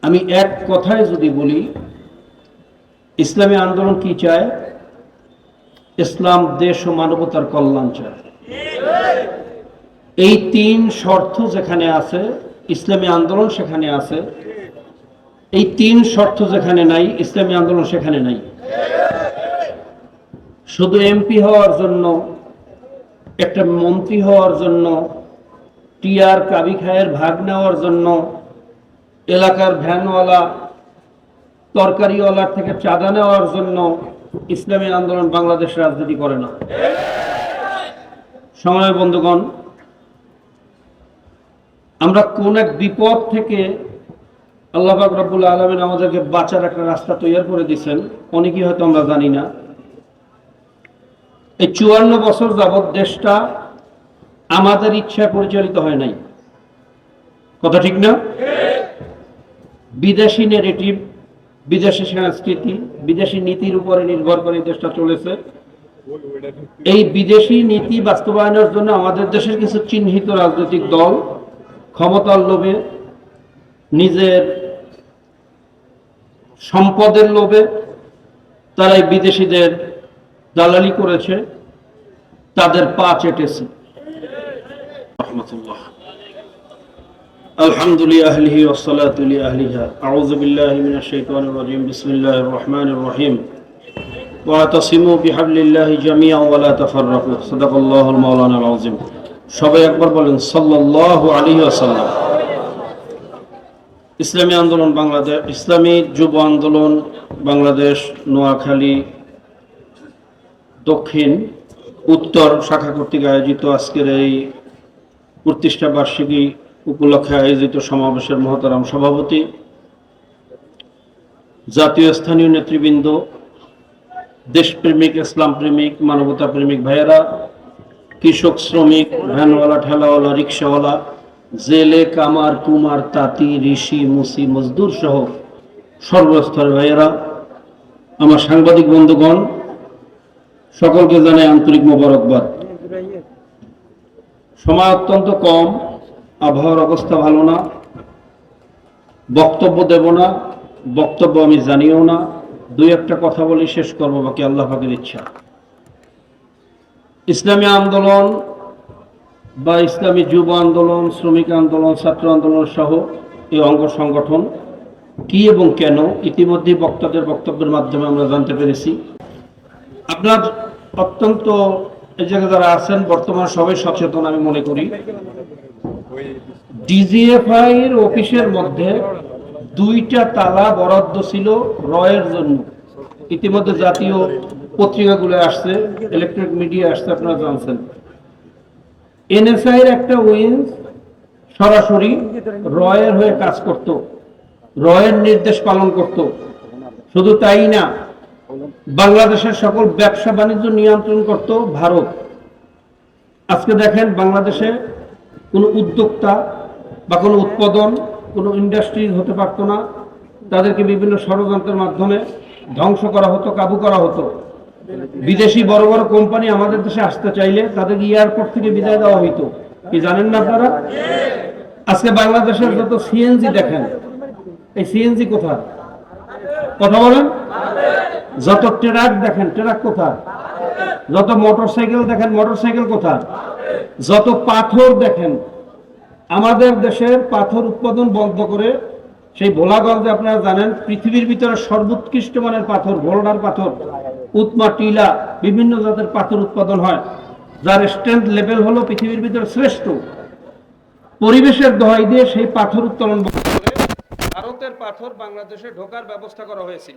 আমি এক কথায় যদি বলি, ইসলামী আন্দোলন কি চায়? ইসলাম দেশ ও মানবতার কল্যাণ চায়। এই তিন শর্ত যেখানে আছে, ইসলামী আন্দোলন সেখানে আছে। এই তিন শর্ত যেখানে নাই, ইসলামী আন্দোলন সেখানে নাই। শুধু এমপি হওয়ার জন্য, একটা মন্ত্রী হওয়ার জন্য, টিআর কাবি খায়ের ভাগ নেওয়ার জন্য, এলাকার ভ্যানওয়ালা তরকারিওয়ালার থেকে চাঁদা নেওয়ার জন্য ইসলামী আন্দোলন বাংলাদেশ রাজনীতি করে না। সংগ্রামী বন্ধুগণ, আমরা কোন এক বিপদ থেকে আল্লাহ পাক রব্বুল আলামিন আমাদেরকে বাঁচার একটা রাস্তা তৈরি করে দিয়েছেন, অনেকেই হয়তো আমরা জানি না। এই 54 বছর যাবৎ দেশটা আমাদের ইচ্ছায় পরিচালিত হয় নাই। কথা ঠিক না? বিদেশি নেগেটিভ, বিদেশি সংস্কৃতি, বিদেশি নীতির উপরে নির্ভর করে দেশটা চলেছে। এই বিদেশি নীতি বাস্তবায়নের জন্য আমাদের দেশের কিছু চিহ্নিত রাজনৈতিক দল ক্ষমতার লোভে, নিজের সম্পদের লোভে তারা এই বিদেশিদের দালালি করেছে, তাদের পা চেটেছে। রহমতুল্লাহ। আলহামদুলিল্লাহ আহলিহি ওয়াসসালাতু লিআহলিহা। আউযু বিল্লাহি মিনাশ শাইতানির রাজীম। বিসমিল্লাহির রহমানির রহিম। ওয়াতাসিমু বিহাবলিল্লাহি জামিআন ওয়া লা তাফাররাকু। সাদাকাল্লাহুল মাওলানাল আযীম। সবাই একবার বলেন সাল্লাল্লাহু আলাইহি ওয়াসাল্লাম। ইসলামী আন্দোলন বাংলাদেশ, ইসলামী যুব আন্দোলন বাংলাদেশ নোয়াখালী দক্ষিণ উত্তর শাখা কর্তৃক আয়োজিত আজকের এই প্রতিষ্ঠা বার্ষিকী উপলক্ষে আয়োজিত সমাবেশের মহতারাম সভাপতি, জাতীয় স্থানীয় নেতৃবৃন্দ, দেশপ্রেমিক, ইসলাম প্রেমিক, মানবতা প্রেমিক ভাইয়েরা, কৃষক, শ্রমিক, ভ্যানওয়ালা, ঠেলাওয়ালা, রিক্সাওয়ালা, জেলে, কামার, কুমার, তাঁতি, ঋষি, মুসি, মজদুর সহ সর্বস্তরের ভাইয়েরা, আমার সাংবাদিক বন্ধুগণ, সকলকে জানাই আন্তরিক মোবারকবাদ। সময় অত্যন্ত কম, আবহাওয়ার অবস্থা ভালো না, বক্তব্য দেব না, বক্তব্য আমি জানিও না, দুই একটা কথা বলি শেষ করবো, বাকি আল্লাহ পাকের ইচ্ছা। ইসলামী আন্দোলন বা ইসলামী যুব আন্দোলন, শ্রমিক আন্দোলন, ছাত্র আন্দোলন সহ এই অঙ্গ সংগঠন কি এবং কেন ইতিমধ্যে বক্তাদের বক্তব্যের মাধ্যমে আমরা জানতে পেরেছি। আপনার অত্যন্ত এই জায়গায় যারা আছেন বর্তমানে সবাই সচেতন আমি মনে করি। ডিজিএফআই এর অফিসের মধ্যে 2টা তালা বরাদ্দ ছিল রয়ের জন্য। ইতিমধ্যে জাতীয় পত্রিকাগুলো আসছে, ইলেকট্রনিক মিডিয়া আসছে, আপনারা জানছেন। এনএসআই এর একটা উইংস সরাসরি রয়ের হয়ে কাজ করত, রয়ের নির্দেশ পালন করত। শুধু তাই না, বাংলাদেশের সকল ব্যবসা বাণিজ্য নিয়ন্ত্রণ করত ভারত। আজকে দেখেন বাংলাদেশে কোনো উদ্যোক্তা বা কোনো উৎপাদন, কোনো ইন্ডাস্ট্রিজ হতে পারতো না। তাদেরকে বিভিন্ন ষড়যন্ত্রের মাধ্যমে ধ্বংস করা হতো, কাবু করা হতো। বিদেশি বড় বড় কোম্পানি আমাদের দেশে আসতে চাইলে তাদেরকে এয়ারপোর্ট থেকে বিদায় দেওয়া হইতো। কি জানেন না আপনারা? আজকে বাংলাদেশের যত সিএনজি দেখেন, এই সিএনজি কোথায়? কথা বলেন। যত ট্রাক দেখেন, ট্রাক কোথায়? যত মোটরসাইকেল দেখেন, মোটরসাইকেল কোথায়? যত পাথর দেখেন, আমাদের দেশের পাথর উৎপাদন বন্ধ করে সেই ভোলাগঞ্জে আপনারা জানেন পৃথিবীর ভিতরে সর্বোৎকৃষ্ট মানের পাথর, ভোল্ডার পাথর, উৎমা, টিলা, বিভিন্ন জাতের পাথর উৎপাদন হয়, যার স্ট্রেংথ লেভেল হলো পৃথিবীর ভিতরে শ্রেষ্ঠ। পরিবেশের দোহাই দিয়ে সেই পাথর উত্তোলন বন্ধ করে ভারতের পাথর বাংলাদেশে ঢোকার ব্যবস্থা করা হয়েছিল।